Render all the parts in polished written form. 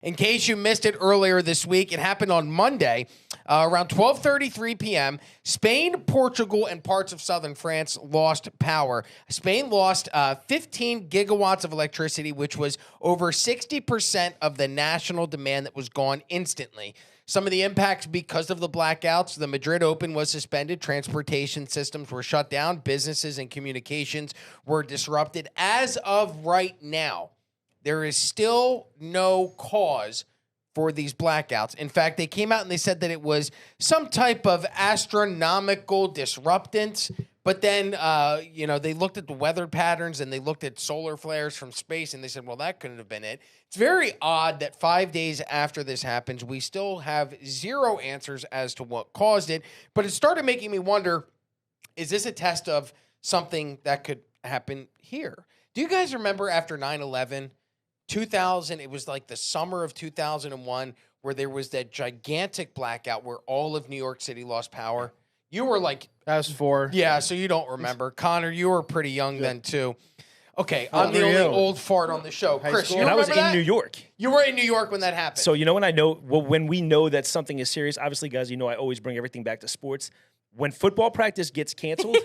In case you missed it earlier this week, it happened on Monday around 12:33 p.m. Spain, Portugal, and parts of southern France lost power. Spain lost 15 gigawatts of electricity, which was over 60% of the national demand that was gone instantly. Some of the impacts because of the blackouts: the Madrid Open was suspended, transportation systems were shut down, businesses and communications were disrupted. As of right now, there is still no cause for these blackouts. In fact, they came out and they said that it was some type of astronomical disruptance. But then, they looked at the weather patterns and they looked at solar flares from space and they said, well, that couldn't have been it. It's very odd that 5 days after this happens, we still have zero answers as to what caused it. But it started making me wonder, is this a test of something that could happen here? Do you guys remember after 9/11? 2000, it was like the summer of 2001 where there was that gigantic blackout where all of New York City lost power. You were like... I was 4. Yeah, so you don't remember. Connor, you were pretty young then too. Okay, I'm the only old fart on the show. Chris, you and I was remember that? in New York. You were in New York when that happened. So when we know that something is serious, obviously, guys, I always bring everything back to sports. When football practice gets canceled,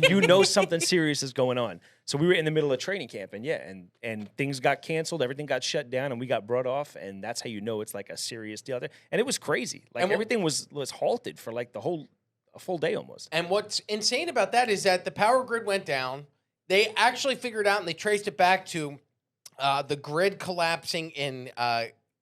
you know something serious is going on. So we were in the middle of training camp, and things got canceled, everything got shut down, and we got brought off, and that's how you know it's like a serious deal there. And it was crazy. Like everything was halted for like a full day almost. And what's insane about that is that the power grid went down. They actually figured out and they traced it back to the grid collapsing in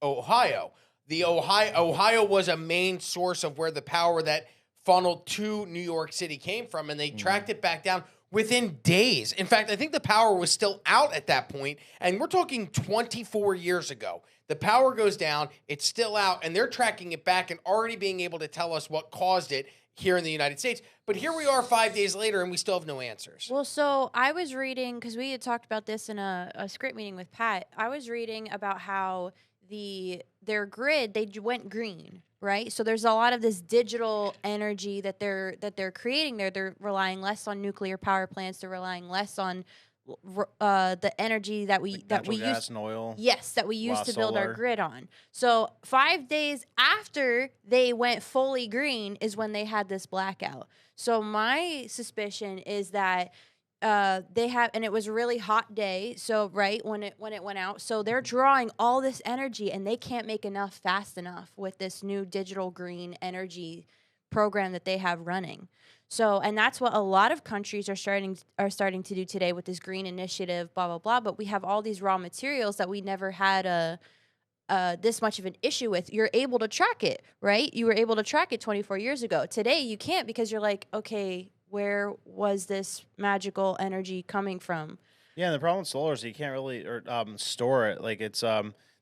Ohio. Ohio was a main source of where the power that funneled to New York City came from, and they tracked it back down within days. In fact, I think the power was still out at that point, and we're talking 24 years ago. The power goes down, it's still out, and they're tracking it back and already being able to tell us what caused it here in the United States. But here we are 5 days later, and we still have no answers. Well, so I was reading, because we had talked about this in a script meeting with Pat, I was reading about how their grid, they went green, right? So there's a lot of this digital energy that they're creating there. They're relying less on nuclear power plants. They're relying less on the energy that we gas and oil. Yes, that we used to build our grid on. So 5 days after they went fully green is when they had this blackout. So my suspicion is that they have, and it was a really hot day. So right when it went out, so they're drawing all this energy, and they can't make enough fast enough with this new digital green energy program that they have running. So, and that's what a lot of countries are starting to do today with this green initiative, blah blah blah. But we have all these raw materials that we never had this much of an issue with. You're able to track it, right? You were able to track it 24 years ago. Today, you can't, because you're like, okay, where was this magical energy coming from? Yeah, and the problem with solar is you can't really store it. Like it's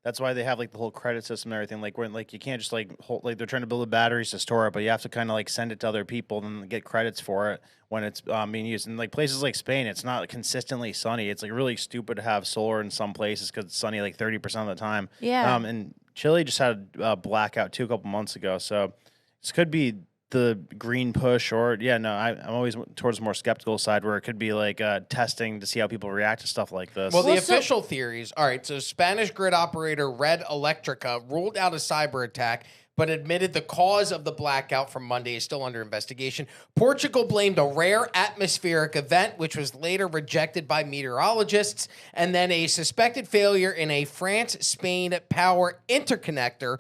that's why they have like the whole credit system and everything. Like you can't just hold, like they're trying to build the batteries to store it, but you have to kind of like send it to other people and get credits for it when it's being used. And like places like Spain, it's not consistently sunny. It's like really stupid to have solar in some places because it's sunny like 30% of the time. Yeah. And Chile just had a blackout too a couple months ago, so this could be the green push, or I'm always towards the more skeptical side where it could be like testing to see how people react to stuff like this. Well, the official theories, all right, so Spanish grid operator Red Electrica ruled out a cyber attack, but admitted the cause of the blackout from Monday is still under investigation. Portugal blamed a rare atmospheric event, which was later rejected by meteorologists, and then a suspected failure in a France-Spain power interconnector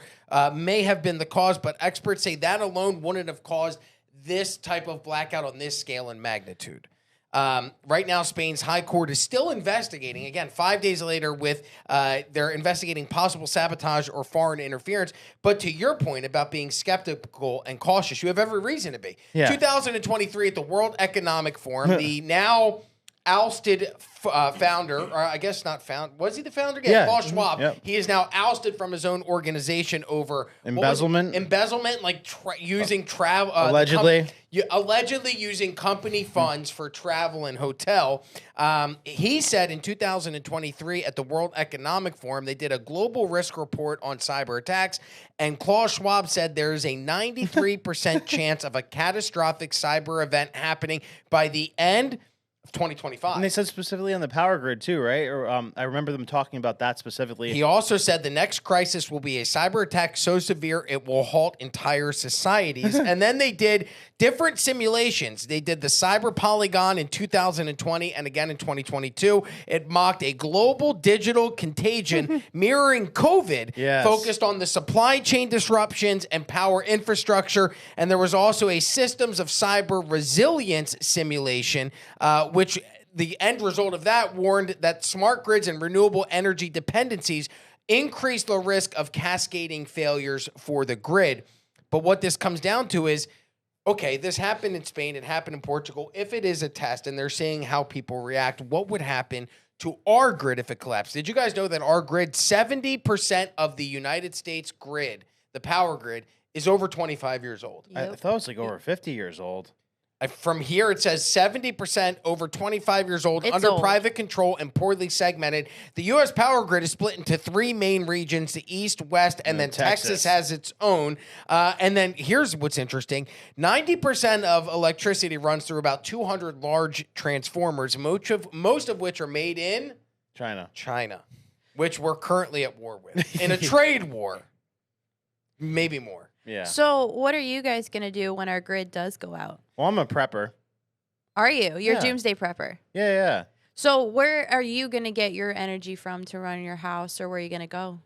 may have been the cause, but experts say that alone wouldn't have caused this type of blackout on this scale and magnitude. Right now, Spain's High Court is still investigating, again, 5 days later, with they're investigating possible sabotage or foreign interference. But to your point about being skeptical and cautious, you have every reason to be. Yeah. 2023 at the World Economic Forum, the now ousted founder, or I guess not found, was he the founder? Yeah, Klaus Schwab. Yep. He is now ousted from his own organization over embezzlement. Like using travel. Allegedly. Allegedly using company funds for travel and hotel. He said in 2023 at the World Economic Forum, they did a global risk report on cyber attacks, and Klaus Schwab said there is a 93% chance of a catastrophic cyber event happening by the end of 2025. And they said specifically on the power grid too, right? Or I remember them talking about that specifically. He also said the next crisis will be a cyber attack so severe it will halt entire societies. And then they did different simulations. They did the cyber polygon in 2020 and again in 2022. It mocked a global digital contagion mirroring COVID, focused on the supply chain disruptions and power infrastructure. And there was also a systems of cyber resilience simulation, which the end result of that warned that smart grids and renewable energy dependencies increase the risk of cascading failures for the grid. But what this comes down to is, okay, this happened in Spain, it happened in Portugal. If it is a test and they're seeing how people react, what would happen to our grid if it collapsed? Did you guys know that our grid, 70% of the United States grid, the power grid, is over 25 years old? I thought it was like over 50 years old. From here, it says 70% over 25 years old, It's under old. private control and poorly segmented. The U.S. power grid is split into 3 main regions, the East, West, and then Texas has its own. And then here's what's interesting. 90% of electricity runs through about 200 large transformers, most of which are made in China, which we're currently at war with, in a trade war, maybe more. Yeah. So what are you guys going to do when our grid does go out? Well, I'm a prepper. Are you? You're a Yeah. doomsday prepper. Yeah. So where are you going to get your energy from to run your house, or where are you going to go?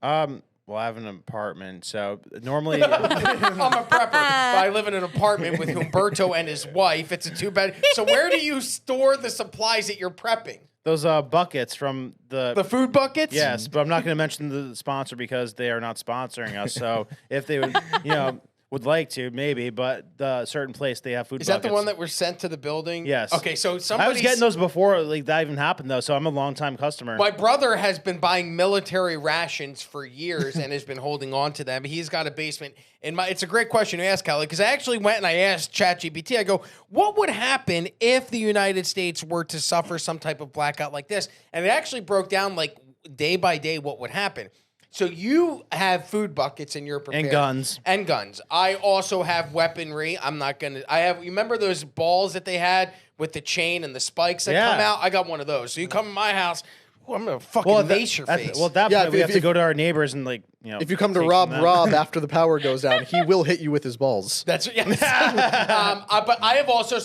Well, I have an apartment, so normally I'm a prepper. But I live in an apartment with Humberto and his wife. It's a 2-bed. So where do you store the supplies that you're prepping? those buckets from The food buckets? Yes, but I'm not going to mention the sponsor because they are not sponsoring us. So if they would, would like to, maybe, but the certain place they have food Is buckets. that the one that were sent to the building? Yes. Okay, so I somebody was getting those before like that even happened though, so I'm a long-time customer. My brother has been buying military rations for years and has been holding on to them. He's got a basement. It's a great question to ask, Kelly, because I actually went and I asked ChatGPT, I go, what would happen if the United States were to suffer some type of blackout like this? And it actually broke down like day by day what would happen. So you have food buckets and you're prepared. And guns. And guns. I also have weaponry. You remember those balls that they had with the chain and the spikes that come out? I got one of those. So you come to my house, I'm going to fucking mace your face. Well, at that point, we have to go to our neighbors and if you come to rob Rob after the power goes down, he will hit you with his balls. That's yes. But I have also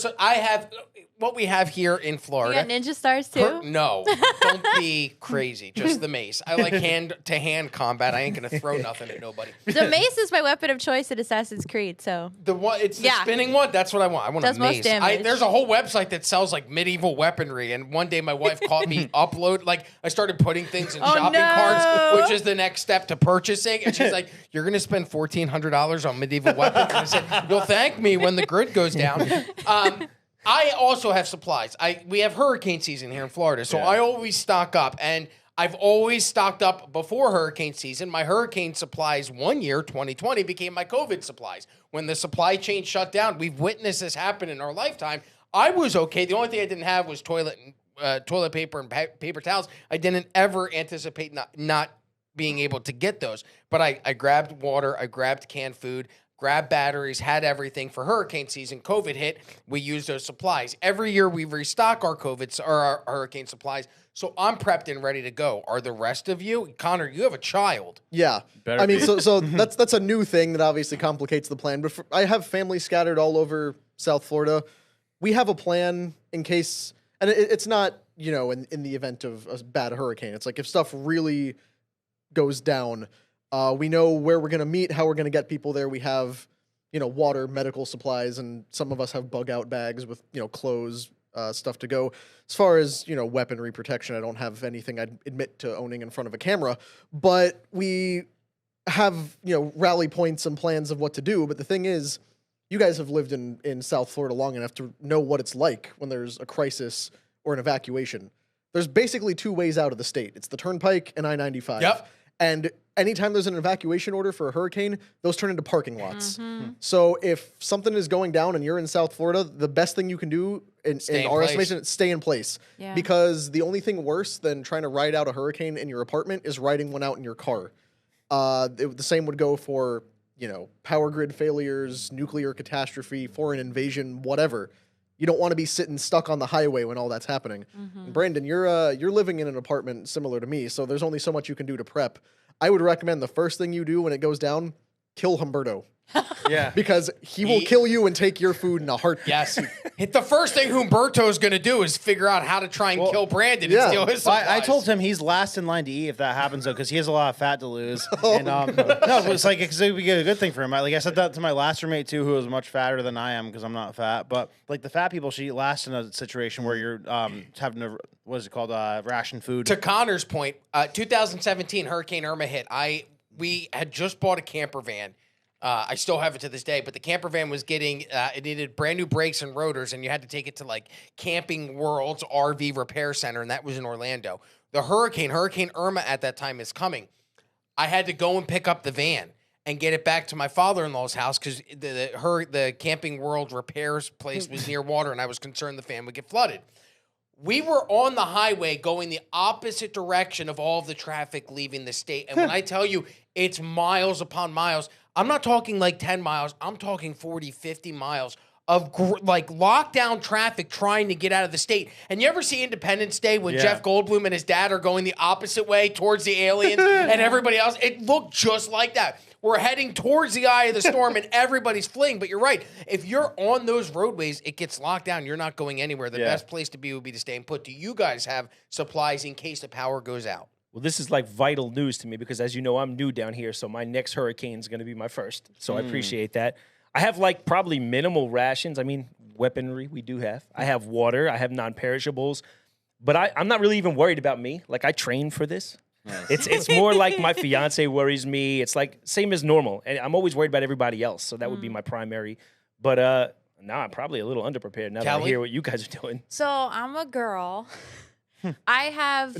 what we have here in Florida. You got ninja stars too? No, don't be crazy. Just the mace. I like hand-to-hand combat. I ain't gonna throw nothing at nobody. The mace is my weapon of choice in Assassin's Creed. So It's the spinning one. That's what I want. I want Does a most mace. damage. There's a whole website that sells like medieval weaponry, and one day my wife caught me I started putting things in shopping carts, which is the next step to purchasing. And she's like, "You're gonna spend $1,400 on medieval weapons." And I said, "You'll thank me when the grid goes down." I also have supplies. We have hurricane season here in Florida, so I always stock up. And I've always stocked up before hurricane season. My hurricane supplies one year, 2020, became my COVID supplies. When the supply chain shut down, we've witnessed this happen in our lifetime. I was okay. The only thing I didn't have was toilet paper and paper towels. I didn't ever anticipate not being able to get those. But I grabbed water, I grabbed canned food, grabbed batteries, had everything for hurricane season. COVID hit, we used those supplies. Every year we restock our our hurricane supplies. So I'm prepped and ready to go. Are the rest of you? Connor, you have a child. Yeah. Better I mean, be. so that's a new thing that obviously complicates the plan. But I have family scattered all over South Florida. We have a plan in case, and it's not, in the event of a bad hurricane. It's like if stuff really goes down, we know where we're going to meet, how we're going to get people there. We have, water, medical supplies, and some of us have bug out bags with, clothes, stuff to go. As far as, weaponry protection, I don't have anything I'd admit to owning in front of a camera, but we have, rally points and plans of what to do. But the thing is, you guys have lived in South Florida long enough to know what it's like when there's a crisis or an evacuation. There's basically two ways out of the state. It's the Turnpike and I-95. Yep. And anytime there's an evacuation order for a hurricane, those turn into parking lots. So if something is going down and you're in South Florida, the best thing you can do in our estimation is stay in place. Yeah. Because the only thing worse than trying to ride out a hurricane in your apartment is riding one out in your car. The same would go for, power grid failures, nuclear catastrophe, foreign invasion, whatever. You don't want to be sitting stuck on the highway when all that's happening. And Brandon, you're living in an apartment similar to me, so there's only so much you can do to prep. I would recommend the first thing you do when it goes down, kill Humberto. Yeah. Because he will kill you and take your food in a heartbeat. Yes. The first thing Humberto's going to do is figure out how to try and kill Brandon and steal his supplies. I told him he's last in line to eat if that happens, though, because he has a lot of fat to lose. And no, it's like it would be a good thing for him. Like I said that to my last roommate too, who was much fatter than I am because I'm not fat. But like the fat people should eat last in a situation where you're having to what is it called ration food. To Connor's point, 2017 Hurricane Irma hit. We had just bought a camper van. I still have it to this day, but the camper van was getting, it needed brand new brakes and rotors, and you had to take it to like Camping World's RV repair center, and that was in Orlando. The Hurricane Irma at that time is coming. I had to go and pick up the van and get it back to my father-in-law's house because the Camping World repairs place was near water, and I was concerned the van would get flooded. We were on the highway going the opposite direction of all of the traffic leaving the state. And when I tell you it's miles upon miles, I'm not talking like 10 miles. I'm talking 40, 50 miles of like lockdown traffic trying to get out of the state. And you ever see Independence Day when Jeff Goldblum and his dad are going the opposite way towards the aliens and everybody else? It looked just like that. We're heading towards the eye of the storm and everybody's fleeing. But you're right. If you're on those roadways, it gets locked down. You're not going anywhere. The best place to be would be to stay and put. Do you guys have supplies in case the power goes out? Well, this is like vital news to me because, as you know, I'm new down here, so my next hurricane is going to be my first. So I appreciate that. I have like probably minimal rations. I mean, weaponry we do have. I have water. I have non-perishables. But I'm not really even worried about me. Like, I train for this. Nice. It's more like my fiance worries me. It's like same as normal. And I'm always worried about everybody else. So that would be my primary. But now I'm probably a little underprepared now that I hear what you guys are doing. So I'm a girl. I have,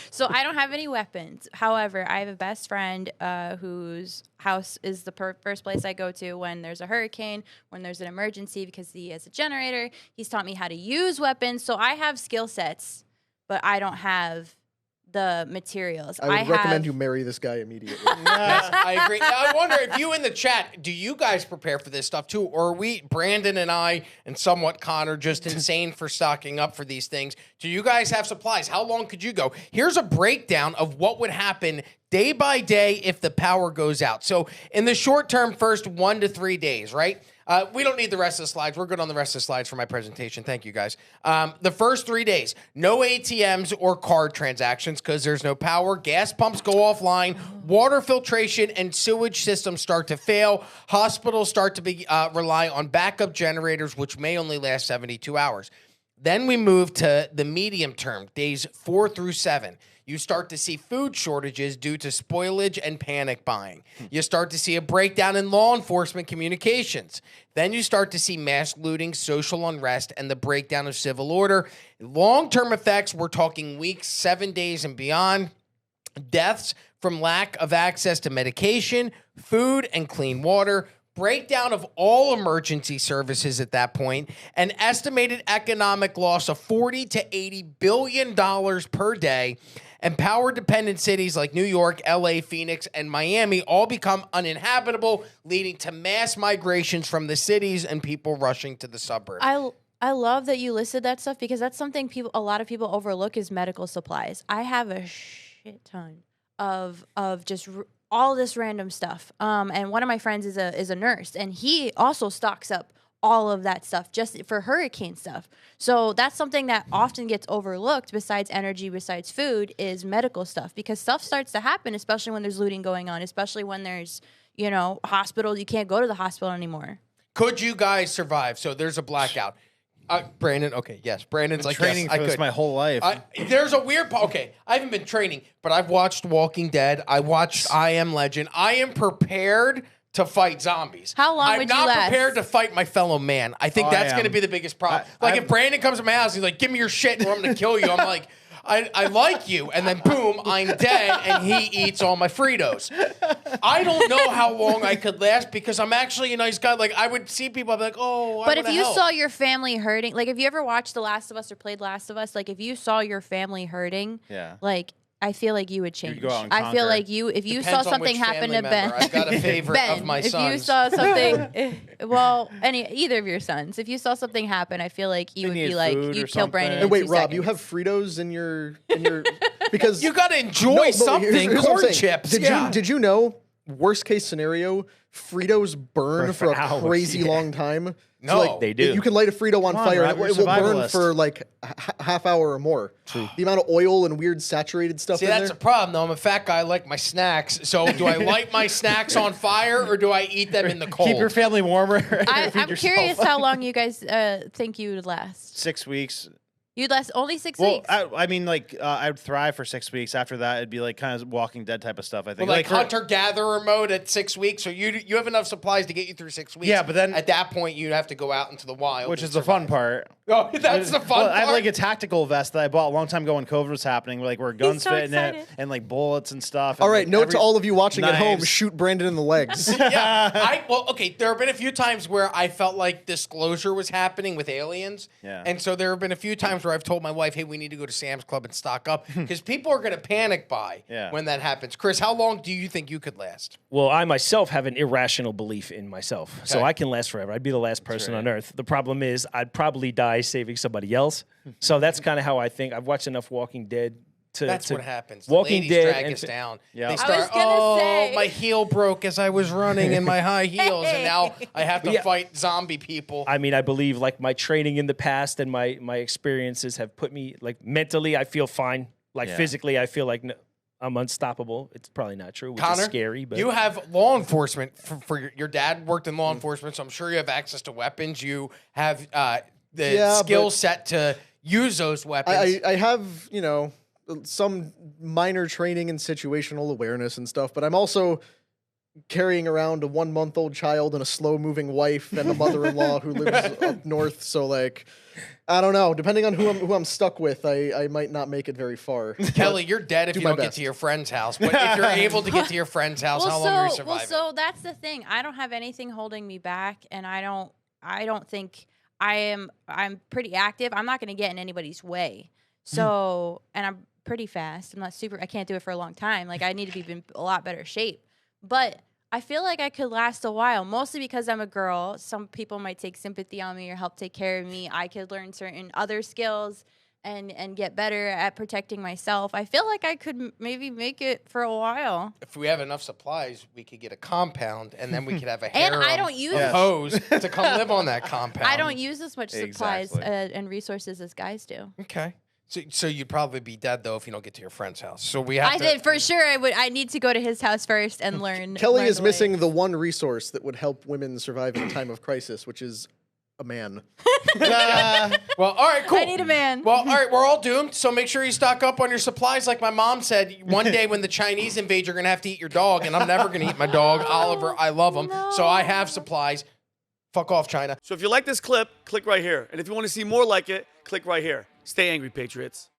so I don't have any weapons. However, I have a best friend whose house is the first place I go to when there's a hurricane, when there's an emergency, because he has a generator. He's taught me how to use weapons. So I have skill sets, but I don't have the materials. I would recommend you marry this guy immediately. Yes, I agree. Now, I wonder if you in the chat, do you guys prepare for this stuff too? Or are we, Brandon and I, and somewhat Connor, just insane for stocking up for these things? Do you guys have supplies? How long could you go? Here's a breakdown of what would happen day by day if the power goes out. So in the short term, first 1 to 3 days, right? We don't need the rest of the slides. We're good on the rest of the slides for my presentation. Thank you, guys. The first 3 days, no ATMs or card transactions because there's no power. Gas pumps go offline. Water filtration and sewage systems start to fail. Hospitals start to rely on backup generators, which may only last 72 hours. Then we move to the medium term, days 4 through 7. You start to see food shortages due to spoilage and panic buying. You start to see a breakdown in law enforcement communications. Then you start to see mass looting, social unrest, and the breakdown of civil order. Long-term effects, we're talking weeks, 7 days, and beyond. Deaths from lack of access to medication, food, and clean water. Breakdown of all emergency services at that point. An estimated economic loss of $40 to $80 billion per day. And power-dependent cities like New York, LA, Phoenix, and Miami all become uninhabitable, leading to mass migrations from the cities and people rushing to the suburbs. I love that you listed that stuff because that's something a lot of people overlook is medical supplies. I have a shit ton of just all this random stuff. And one of my friends is a nurse, and he also stocks up all of that stuff just for hurricane stuff. So that's something that often gets overlooked besides energy, besides food, is medical stuff because stuff starts to happen, especially when there's looting going on, especially when there's, hospitals. You can't go to the hospital anymore. Could you guys survive? So there's a blackout. Brandon, okay, yes. Brandon's like, training yes, for this my whole life. There's a weird, okay, I haven't been training, but I've watched Walking Dead. I watched I Am Legend. I am prepared to fight zombies. How long would you last? I'm not prepared to fight my fellow man. I think that's going to be the biggest problem. If Brandon comes to my house, he's like, give me your shit or I'm going to kill you. I'm like, I like you. And then boom, I'm dead and he eats all my Fritos. I don't know how long I could last because I'm actually a nice guy. Like I would see people, I'd be like, oh, but if you saw your family hurting, like if you ever watched The Last of Us or played Last of Us, like if you saw your family hurting, like I feel like you would change. go out and I feel conquer. like if you Depends saw on something which happen family to Ben, member. I've got a favorite Ben, of my if you sons. saw something, either of your sons, if you saw something happen, I feel like you would be need like, food or you'd kill Brandon. something. in Wait, 2 Rob, you seconds. have Fritos in your because You got to enjoy No, but something. here's what I'm Corn saying. chips. Did you know? Worst case scenario, Fritos burn for a hours, crazy yeah. long time. No, like, they do. You can light a Frito on Come on, fire Rob, and you're it a will burn survivalist. for like half hour or more. True. The amount of oil and weird saturated stuff See, in that's there. a problem, though. I'm a fat guy. I like my snacks. So, do I light my snacks on fire or do I eat them in the cold? Keep your family warmer. I'm curious how long you guys think you would last. 6 weeks. You'd last only 6 Well, weeks. I mean, like, I'd thrive for 6 weeks. After that, it'd be like kind of Walking Dead type of stuff. I think. Well, like for- hunter-gatherer mode at 6 weeks, so you have enough supplies to get you through 6 weeks. Yeah, but then- at that point you'd have to go out into the wild, which and is the fun survive. part. Oh, that's the fun Well, part. I have like a tactical vest that I bought a long time ago when COVID was happening, like where guns so fit in it excited. and like bullets and stuff. All and, right, like, note to all of you watching at home: knives. shoot Brandon in the legs. Yeah, okay. There have been a few times where I felt like disclosure was happening with aliens, Yeah. and so there have been a few times where I've told my wife, "Hey, we need to go to Sam's Club and stock up," because people are going to panic buy Yeah. when that happens. Chris, how long do you think you could last? Well, I myself have an irrational belief in myself, so Okay. I can last forever. I'd be the last person on earth. The problem is, I'd probably die saving somebody else. So that's kind of how I think. I've watched enough Walking Dead to. That's to what happens. The Walking ladies Dead drag and us down. Yeah. They I start, was gonna say. my heel broke as I was running in my high heels, and now I have to Yeah. fight zombie people. I mean, I believe like my training in the past and my experiences have put me like mentally. I feel fine. Like Yeah. physically, I feel like I'm unstoppable. It's probably not true, which Connor, is scary. But you have law enforcement for your dad worked in law enforcement, so I'm sure you have access to weapons. You have the Yeah, skill but- set to use those weapons. I have, some minor training in situational awareness and stuff, but I'm also carrying around a 1-month-old child and a slow-moving wife and a mother-in-law who lives up north. So, like, I don't know. Depending on who I'm stuck with, I might not make it very far. Kelly, you're dead if do you my don't get best. to your friend's house. But if you're able to get to your friend's house, how long are you surviving? so that's the thing. I don't have anything holding me back, and I don't think I'm pretty active. I'm not going to get in anybody's way. So, and I'm pretty fast. I can't do it for a long time. Like, I need to be in a lot better shape. But I feel like I could last a while, mostly because I'm a girl. Some people might take sympathy on me or help take care of me. I could learn certain other skills and get better at protecting myself. I feel like I could maybe make it for a while. If we have enough supplies, we could get a compound, and then we could have a And harem I don't use- of hoes to come live on that compound. I don't use as much supplies Exactly. and resources as guys do. Okay. So you'd probably be dead though if you don't get to your friend's house. So we have I to. did for sure. I need to go to his house first and learn. Kelly learn is the missing ways. the one resource that would help women survive in a time of crisis, which is a man. Well, all right, cool. I need a man. Well, all right, we're all doomed. So make sure you stock up on your supplies. Like my mom said, one day when the Chinese invade, you're gonna have to eat your dog, and I'm never gonna eat my dog, Oliver. I love him, so I have supplies. Fuck off, China. So if you like this clip, click right here. And if you want to see more like it, click right here. Stay angry, Patriots.